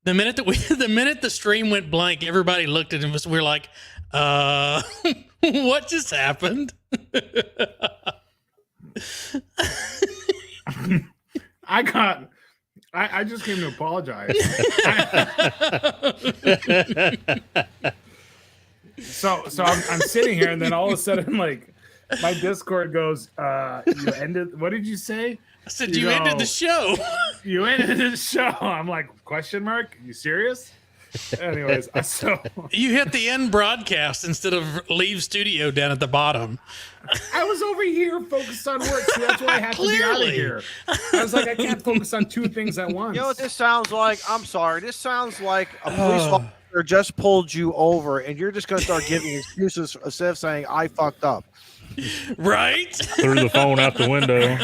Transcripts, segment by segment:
The minute the minute the stream went blank, everybody looked at him. We're like, what just happened? I just came to apologize. So I'm sitting here, and then all of a sudden, like, my Discord goes, "You ended. What did you say?" I said, "You ended the show." You ended the show. I'm like, question mark? You serious? Anyways, so you hit the end broadcast instead of leave studio down at the bottom. I was over here focused on work, so that's why I had to be out of here. I was like, I can't focus on two things at once. You know what this sounds like? I'm sorry. This sounds like a police officer just pulled you over, and you're just going to start giving excuses instead of saying, I fucked up. Right? Threw the phone out the window.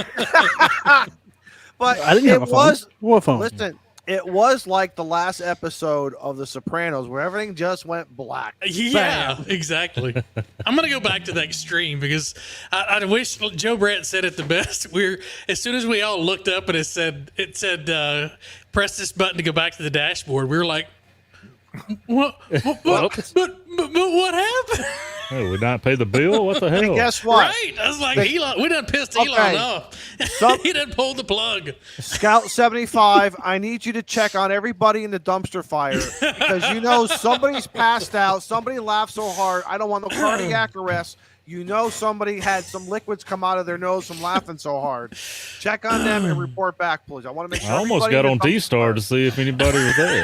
But I didn't have a phone. was, what phone? listen, it was like the last episode of The Sopranos where everything just went black. Yeah, exactly. I'm going to go back to that extreme because I wish Joe Brett said it the best. As soon as we all looked up and it said press this button to go back to the dashboard, we were like, what happened? Oh, we not pay the bill? What the hell? And guess what? Right. I was like, Elon, we done pissed Elon off. He done pulled the plug. Scout 75, I need you to check on everybody in the dumpster fire because you know somebody's passed out. Somebody laughed so hard. I don't want no cardiac arrest. You know somebody had some liquids come out of their nose from laughing so hard. Check on them and report back, please. I want to make sure. I almost got on D-Star to see if anybody was there.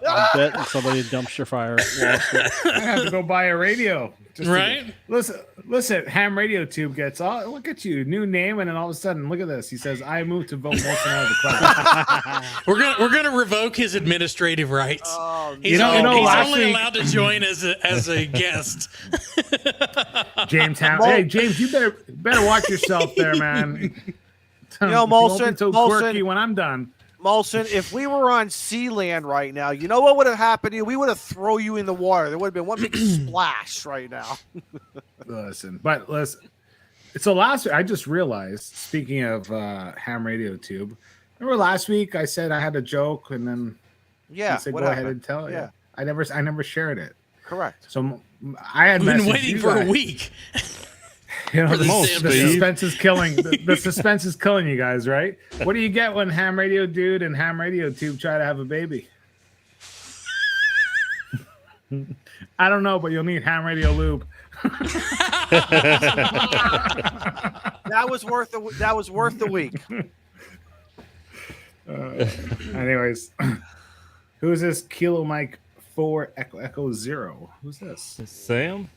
I bet somebody dumpster fire lost it. I have to go buy a radio. Right? Listen, Ham Radio Tube gets all. Look at you, new name, and then all of a sudden, look at this. He says, "I moved to vote Molson out of the club." We're gonna revoke his administrative rights. He's he's only allowed to join as a guest. James Ham. Hey, James, you better watch yourself there, man. You know, Molson, so quirky when I'm done. Molson, if we were on Sealand right now, you know what would have happened to you? We would have thrown you in the water. There would have been one big splash right now. Listen, so last week I just realized, speaking of Ham Radio Tube, remember last week I said I had a joke and then I said, go ahead and tell it. Yeah. I never shared it. Correct. So I had been waiting for a week. You know, the suspense is killing. The suspense is killing you guys, right? What do you get when Ham Radio Dude and Ham Radio Tube try to have a baby? I don't know, but you'll need Ham Radio Lube. That was worth the week. Anyways, who's this? Kilo Mike 4 Echo 0. Who's this? Sam.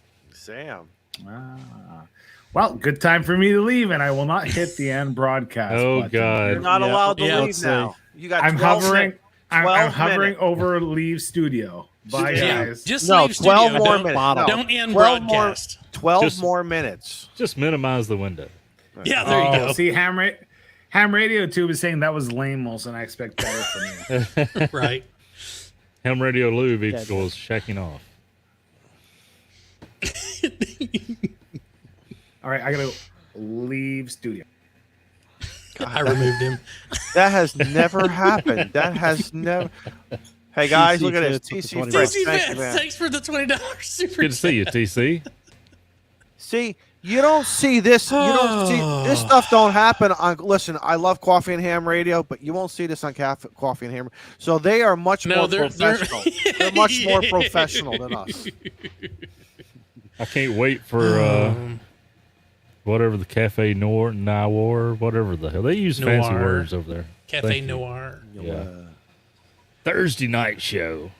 Well, good time for me to leave, and I will not hit the end broadcast. Oh button. God! You're not allowed to leave now. You got. I'm hovering. I'm hovering minutes. over leave studio. Bye, guys. Just no, leave 12 studio. more minutes. Don't end broadcast. 12 more minutes. Just minimize the window. Yeah, there you go. See, Ham Radio Tube is saying that was lame, Molson. I expect better from you. Right. Ham Radio Lube equals shacking off. All right, I gotta leave studio. I removed him. That has never happened. That has never. Hey guys, look at this. TC Fritz, thanks for the $20 super. Good to see you, TC. See, you don't see this. You don't see this stuff. Don't happen on. Listen, I love Coffee and Ham Radio, but you won't see this on Coffee and Ham. So they are much more professional. They're much more professional than us. I can't wait for whatever the Cafe Noir, whatever the hell. They use Noir. fancy words over there. Cafe Noir. Yeah. Thursday night show.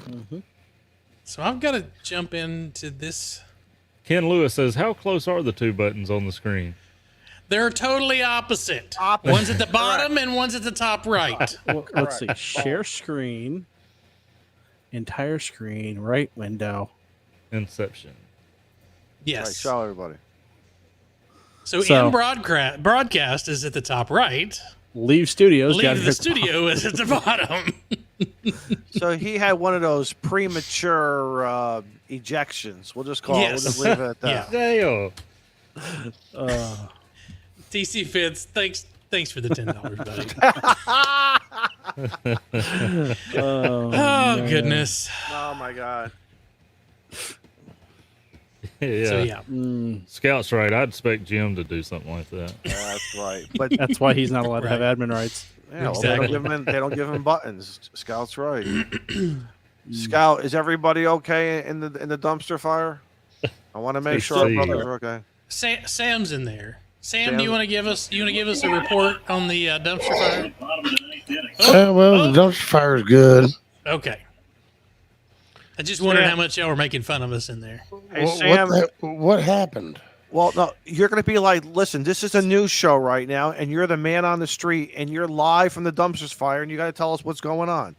Mm-hmm. So I've got to jump into this. Ken Lewis says, how close are the two buttons on the screen? They're totally opposite. One's at the bottom and one's at the top right. Well, let's see. Share screen. Entire screen. Right window. Inception. Yes. Right, show everybody. So in broadcast is at the top right. Leave studios. Leave the studio is at the bottom. So he had one of those premature ejections. We'll just call it. We'll just leave it at that. Damn. TC Fitz, thanks Thanks for the $10, buddy. Oh, Oh, goodness. Oh my God. Yeah. So, yeah. Scout's right. I'd expect Jim to do something like that. That's right. But That's why he's not allowed to have Right. admin rights. yeah, well, Exactly. they don't give him buttons. Scout's right. Scout, is everybody okay in the dumpster fire? I want to make Let's sure our see. brothers are okay. Sam's in there. Sam, do Sam- you want to give us a report on the dumpster fire? Well, the dumpster fire is good. Okay. I just wondered Sam- how much y'all were making fun of us in there. Hey, What- Sam. what happened? Well, no, you're going to be like, listen, this is a news show right now, and you're the man on the street, and you're live from the dumpster fire, and you got to tell us what's going on.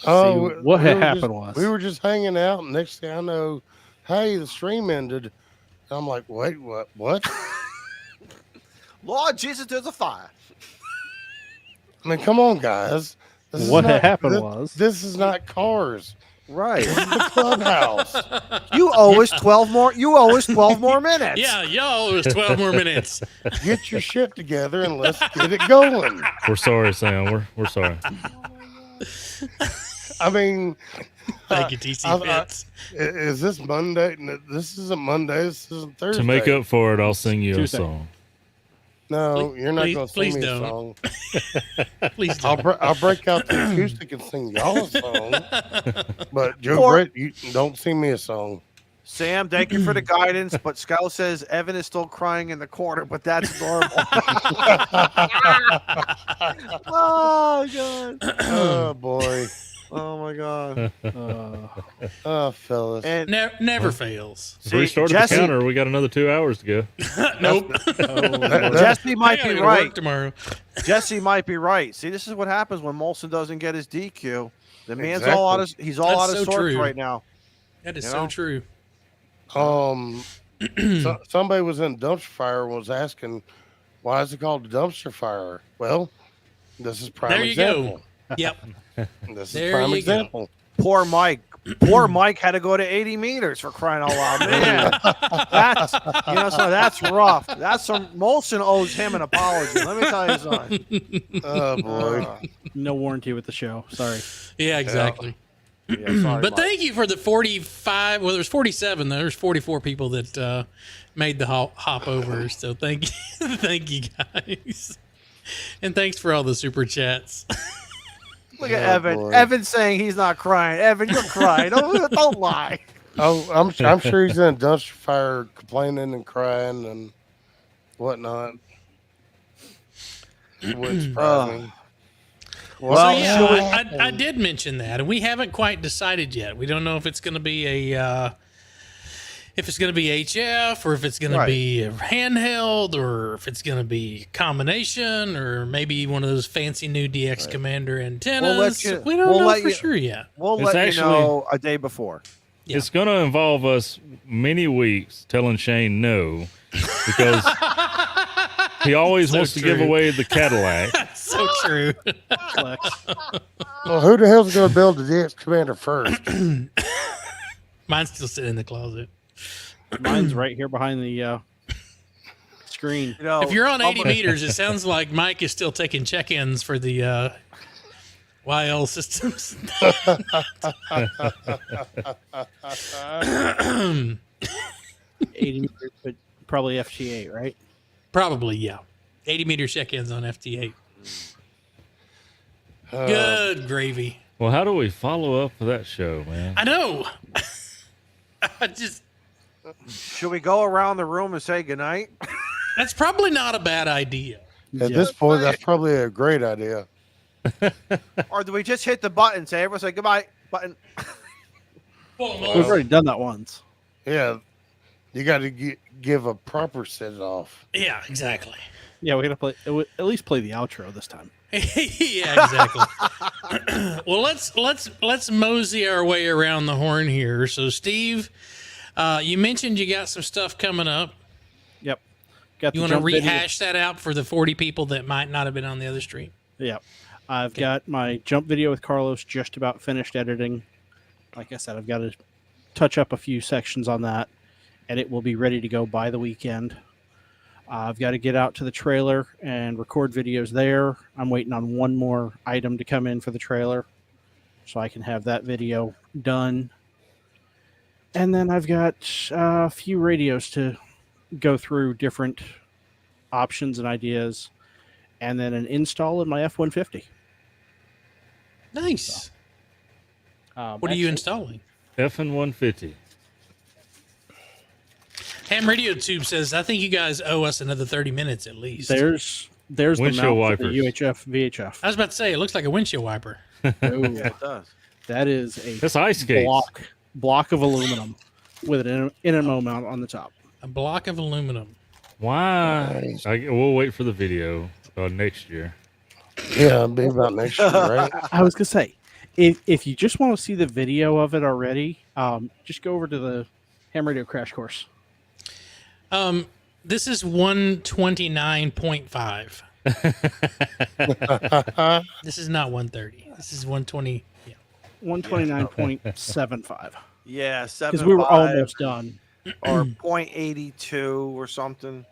Oh, what had were happened just- was- we were just hanging out, and next thing I know, hey, the stream ended. I'm like, wait, what? What? Lord Jesus, there's a fire. I mean, come on, guys. This is What not- had happened this- was- this is not Cars. Right. This is the clubhouse. You owe us 12 more. You owe us 12 more minutes. Yeah, y'all, it was 12 more minutes. Get your shit together and let's get it going. We're sorry, Sam. We're sorry. I mean, Thank you, TC I- Fitz. is this Monday? No, this isn't Monday. This isn't Thursday. To make up for it, I'll sing you a Tuesday. song. No, you're not Please- going to please sing me a don't. song. Please I'll, don't. I'll break out the acoustic and sing y'all a song. But Joe Or- Brett, you don't sing me a song. Sam, thank you for the guidance, but Scout says Evan is still crying in the corner, but that's normal. Oh, God. Oh boy. Oh, my God. Oh, fellas. And Never fails. If we restarted the Jesse- counter, we got another 2 hours to go. Nope. Jesse might I be gotta go to right. work tomorrow. Jesse might be right. See, this is what happens when Molson doesn't get his DQ. The man's all out of he's all That's out of so sorts true. right now. That is You so know? true. Somebody was in dumpster fire and was asking, why is it called a dumpster fire? Well, this is prime There you example. go. Yep. This is There prime you go. example. Poor Mike. Poor Mike had to go to 80 meters for crying out loud. Man, that's so that's rough. That's some Molson owes him an apology. Let me tell you something. Oh boy. No warranty with the show. Sorry. Yeah, exactly. Yeah, sorry, But Mike. thank you for the 45. Well, there's 47. There's 44 people that made the hop over. So thank you, thank you guys, and thanks for all the super chats. Look at Oh, Evan. boy. Evan saying he's not crying. Evan, you're crying. Don't lie. Oh, I'm sure he's in a dumpster fire complaining and crying and whatnot. It wouldn't surprise me. Well, So should we- yeah, I did mention that, and we haven't quite decided yet. We don't know if it's going to be a if it's going to be HF or if it's going Right. to be a handheld or if it's going to be a combination or maybe one of those fancy new DX Commander antennas. you- we don't we'll know let for you- sure yet. We'll It's let actually- you know a day before. Yeah. It's going to involve us many weeks telling Shane no because he always So wants to give true. away the Cadillac. So true. Flex. Well, who the hell's going to build the DX Commander first? Mine's still sitting in the closet. Mine's right here behind the screen. You know, If you're on 80 somebody- meters, it sounds like Mike is still taking check-ins for the YL systems. 80 meters, but probably FT8, right? Probably, yeah. 80 meter check-ins on FT8. Good gravy. Well, how do we follow up with that show, man? I know. I just Should we go around the room and say goodnight? that's probably not a bad idea. At this point, that's probably a great idea. Or do we just hit the button, say everyone say goodbye button? We've already done that once. Yeah, you got to give a proper send off. Yeah, exactly. Yeah, we got to play at least play the outro this time. Yeah, exactly. Well, let's mosey our way around the horn here. So, Steve, you mentioned you got some stuff coming up. Yep. Got You the want to jump video. rehash that out for the 40 people that might not have been on the other stream? Yep. I've got my jump video with Carlos just about finished editing. Like I said, I've got to touch up a few sections on that, and it will be ready to go by the weekend. I've got to get out to the trailer and record videos there. I'm waiting on one more item to come in for the trailer so I can have that video done. And then I've got a few radios to go through, different options and ideas, and then an install in my F-150. Nice. What are you installing? F-150. Ham Radio Tube says, I think you guys owe us another 30 minutes at least. There's the Windshield mount for wipers. the UHF VHF. I was about to say, it looks like a windshield wiper. Yeah, it does. That is a That's ice skates. block of aluminum with an NMO mount on the top. A block of aluminum. Why? We'll wait for the video next year. Yeah, it'll be about next year, right? I was gonna say, if you just want to see the video of it already, just go over to the Ham Radio Crash Course. This is 129.5. This is not 130. This is 120. Yeah. 129.75. Yeah, 7.5 Because we were almost done. or 0.82 or something.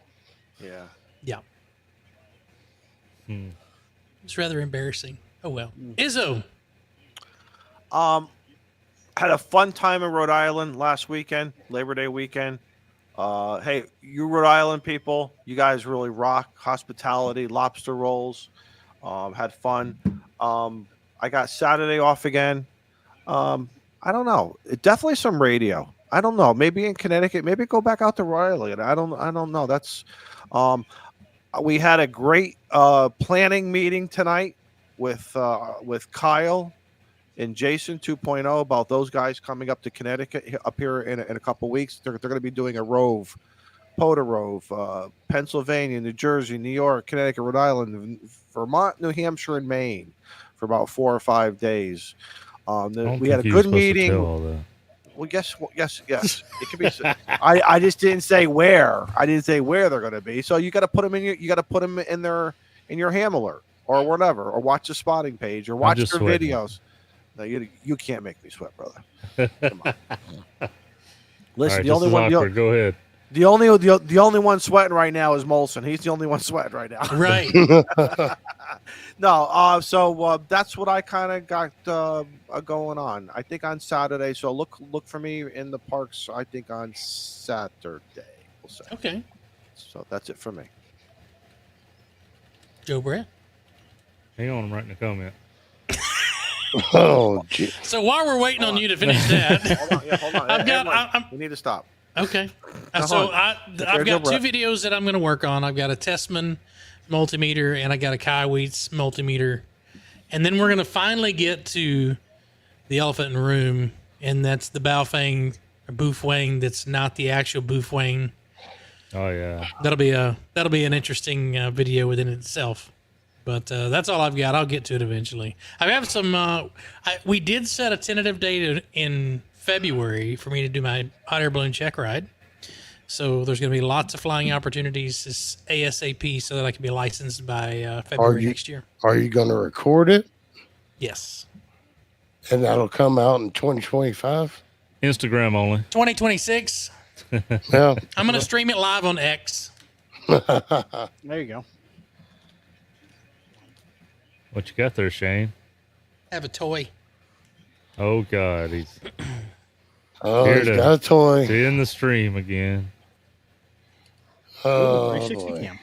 Yeah. Yeah. It's rather embarrassing. Oh well. Izzo. Had a fun time in Rhode Island last weekend, Labor Day weekend. Hey, you Rhode Island people, you guys really rock. Hospitality, lobster rolls. Had fun. I got Saturday off again. I don't know. Definitely some radio. I don't know. Maybe in Connecticut. Maybe go back out to Rhode Island. I don't know. That's. We had a great planning meeting tonight with Kyle and Jason 2.0 about those guys coming up to Connecticut up here in a couple weeks. They're going to be doing a rove, POTA rove, Pennsylvania, New Jersey, New York, Connecticut, Rhode Island, Vermont, New Hampshire, and Maine for about 4 or 5 days. We had a good meeting. Well, yes. It could be. I just didn't say where. I didn't say where they're going to be. So you got to put them in. You got to put them in your handler or whatever, or watch the spotting page, or watch their videos. No, you can't make me sweat, brother. Come on. Listen, the only one. Go ahead. The only one sweating right now is Molson. He's the only one sweating right now. Right. No. So that's what I kind of got going on. I think on Saturday. So look for me in the parks. I think on Saturday. We'll say. Okay. So that's it for me. Joe Brett. Hang on, I'm writing a comment. Oh, geez. So while we're waiting on you to finish that, Hold on. We need to stop. Okay. So I've got 2 videos that I'm going to work on. I've got a Testman multimeter and I got a Kaiweets multimeter. And then we're going to finally get to the elephant in the room, and that's the Baofeng or Bufang that's not the actual Bufang. Oh yeah. That'll be an interesting video within itself. But that's all I've got. I'll get to it eventually. I have some. We did set a tentative date in February for me to do my hot air balloon check ride. So there's going to be lots of flying opportunities this ASAP so that I can be licensed by February next year. Are you going to record it? Yes. And that'll come out in 2025? Instagram only. 2026. Yeah. I'm going to stream it live on X. There you go. What you got there, Shane? Have a toy. Oh God, he's he's got a toy. See in the stream again. Oh, 360 boy. cam.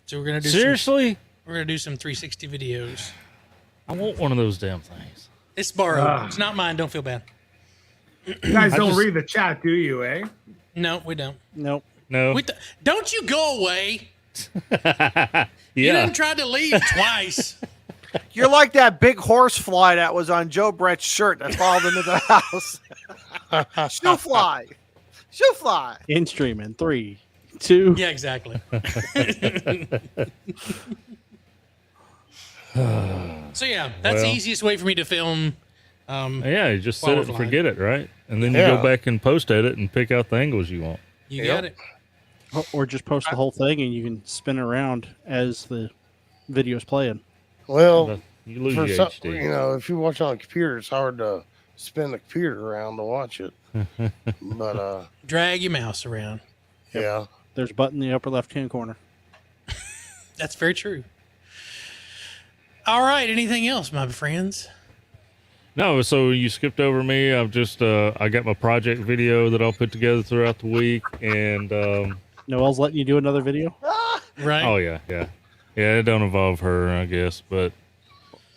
So we're gonna do Seriously? we're gonna do some 360 videos. I want one of those damn things. It's borrowed. It's not mine. Don't feel bad. You guys don't read the chat, do you, eh? No, we don't. Nope. No. Don't you go away. You Yeah. didn't try to leave twice. You're like that big horsefly that was on Joe Brett's shirt that followed into the house. Shoe fly. In stream in 3, 2. Yeah, exactly. So yeah, that's the easiest way for me to film. Yeah, you just set it and Qualifying. forget it, right? And then you Yeah. go back and post edit and pick out the angles you want. You got it. Or just post the whole thing and you can spin around as the video's playing. Well, You lose for your some, HD. if you watch on a computer, it's hard to spin the computer around to watch it. But Drag your mouse around. yeah. There's a button in the upper left-hand corner. That's very true. All right. Anything else, my friends? No, so you skipped over me. I've just I got my project video that I'll put together throughout the week, and Noel's letting you do another video. Right. oh yeah, it don't involve her, I guess, but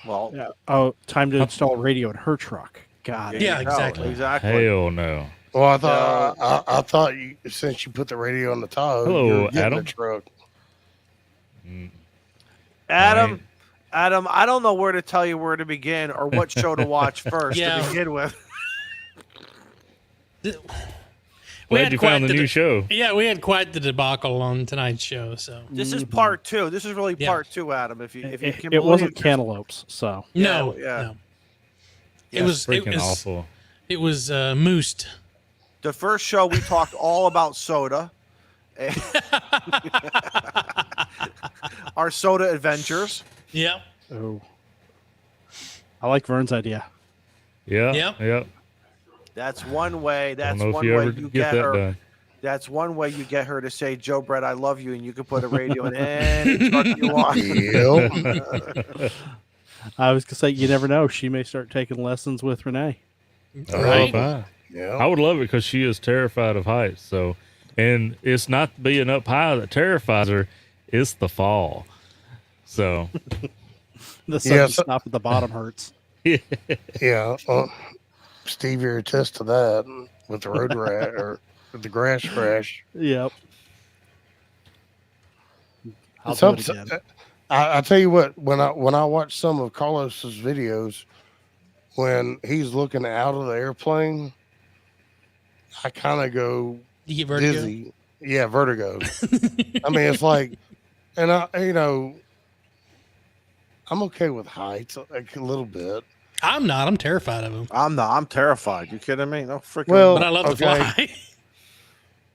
Well, Yeah. Oh, time to install radio in her truck. Got it. Yeah, exactly. Exactly. hell no. Well, I thought you, since you put the radio on the Tahoe, Hello, you were getting Adam. the truck. Adam, I don't know where to tell you where to begin or what show to watch first Yeah. to begin with. Glad you found the quite new show. Yeah, we had quite the debacle on tonight's show. So This is part 2. This is really Yeah. part 2, Adam. If you can It believe wasn't cantaloupes, so no, yeah. no. It was Freaking awful. It was moosed. The first show we talked all about soda. Our soda adventures. Yep. oh, I like Vern's idea. Yeah. Yep. Yep. That's one way. I That's don't know one if you way ever you get get that her. done. That's one way you get her to say, "Joe Brett, I love you," and you can put a radio in any truck you want. Yep. I was gonna say you never know. She may start taking lessons with Renee. Right. Fine. Yeah. I would love it because she is terrified of heights. So, and it's not being up high that terrifies her; it's the fall. So, The sudden Yeah, so- stop at the bottom hurts. Yeah. Steve, you're attest to that with the road rat or with the grass crash. Yep. I'll do Some- it again. I tell you what, when I watch some of Carlos's videos, when he's looking out of the airplane, I kind of go You get vertigo. dizzy. Yeah, vertigo. I mean, it's like, and I'm okay with heights like a little bit. I'm not. I'm terrified of them. I'm not. I'm terrified. You kidding me? No freaking. Well, But I love to okay. fly.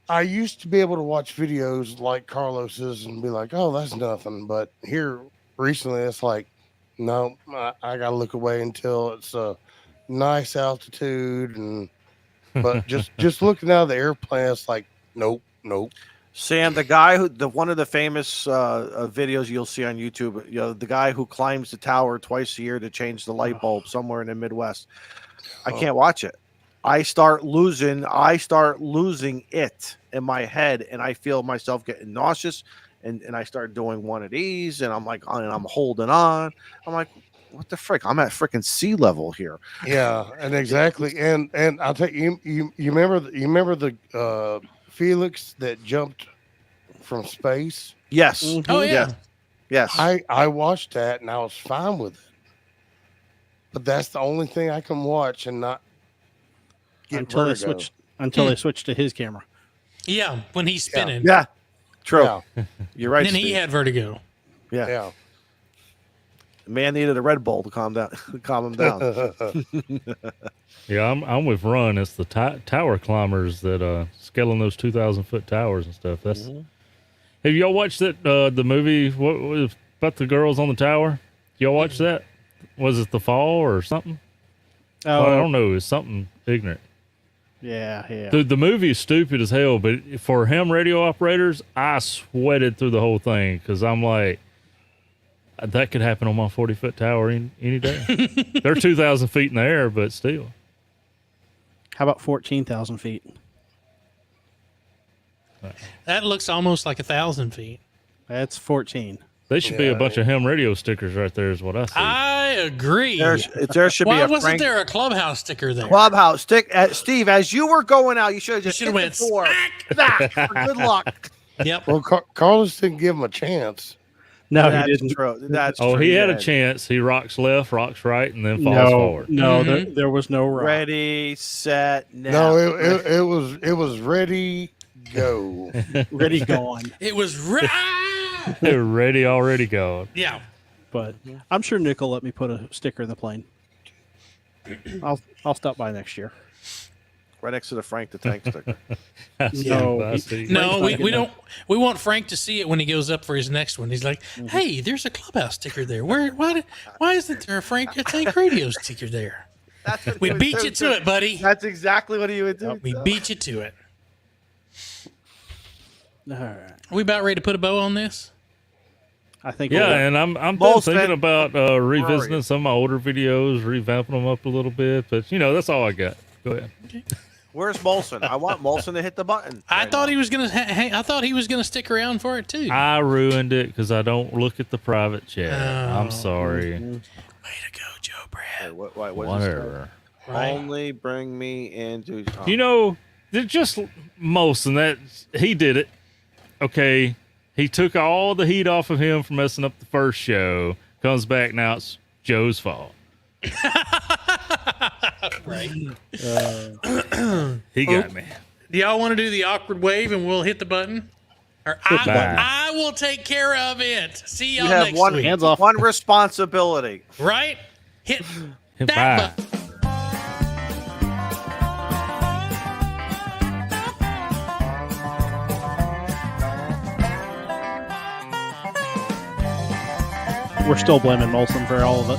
I used to be able to watch videos like Carlos's and be like, "Oh, that's nothing." But here recently, it's like, no, I got to look away until it's a nice altitude, and but just looking out of the airplane, it's like, nope. Sam, the guy one of the famous videos you'll see on YouTube, the guy who climbs the tower twice a year to change the light bulb somewhere in the Midwest. I can't watch it. I start losing it in my head, and I feel myself getting nauseous, and I start doing one of these, and I'm like, and I'm holding on. I'm like, what the frick? I'm at freaking sea level here. Yeah, and exactly, and I'll tell you, you remember the Felix that jumped from space? Yes. Oh yeah. Yes. I watched that and I was fine with it, but that's the only thing I can watch and not get Until they vertigo. switch to his camera. Yeah. When he's spinning. Yeah. True. Yeah, You're right. And then he Steve. had vertigo. yeah. yeah. The man needed a Red Bull to calm him down. Yeah, I'm with Ron. It's the tower climbers that scaling those 2,000-foot towers and stuff. That's. Have y'all watched that the movie? What was about the girls on the tower? Y'all watch that? Was it The Fall or something? Oh, I don't know. It's something ignorant. yeah. Dude, the movie is stupid as hell, but for ham radio operators, I sweated through the whole thing because I'm like, that could happen on my 40-foot tower any day. They're 2,000 feet in the air, but still. How about 14,000 feet? That looks almost like 1,000 feet. That's 14. They should be a bunch of ham radio stickers right there is what I see. I agree. There should be Why a wasn't Frank there a clubhouse sticker there? Clubhouse stick. Steve, as you were going out, you should have just should've hit went the door. Smack, for good luck. Yep. Well, Carlos didn't give him a chance. No, That's he didn't. true. That's Oh, true. he had a did. chance. He rocks left, rocks right, and then falls forward. No, there was no rock. Ready, set, now. No, it was ready, go. Ready, gone. It was They're ready, already gone. yeah. But I'm sure Nick will let me put a sticker in the plane. I'll stop by next year. Right next to the Frank the Tank sticker. No, I see. No, Frank's not we getting don't. We want Frank to see it when he goes up for his next one. He's like, "Hey, there's a clubhouse sticker there. Why isn't there a Frank the Tank radio sticker there? That's what We he would beat do, you to it, buddy. That's exactly what he would do. We beat you to it." All right. Are we about ready to put a bow on this? I think. Yeah, we'll- and I'm Molson. thinking about revisiting you? some of my older videos, revamping them up a little bit. But that's all I got. Go ahead. Where's Molson? I want Molson to hit the button. I thought he was gonna. I thought he was gonna stick around for it too. I ruined it because I don't look at the private chat. I'm Oh. sorry. Way to go, Joe Brad. What Whatever. Right. Only bring me into. Just Molson, that he did it. Okay, he took all the heat off of him for messing up the first show. Comes back now, it's Joe's fault. Right. He got me. Do y'all want to do the awkward wave and we'll hit the button? Or button. I will take care of it. See You y'all have next one, week. Hands off. one responsibility. Right? Hit Bye. that button. We're still blaming Molson for all of it.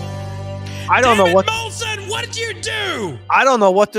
I don't know what Molson, what did you do? I don't know what to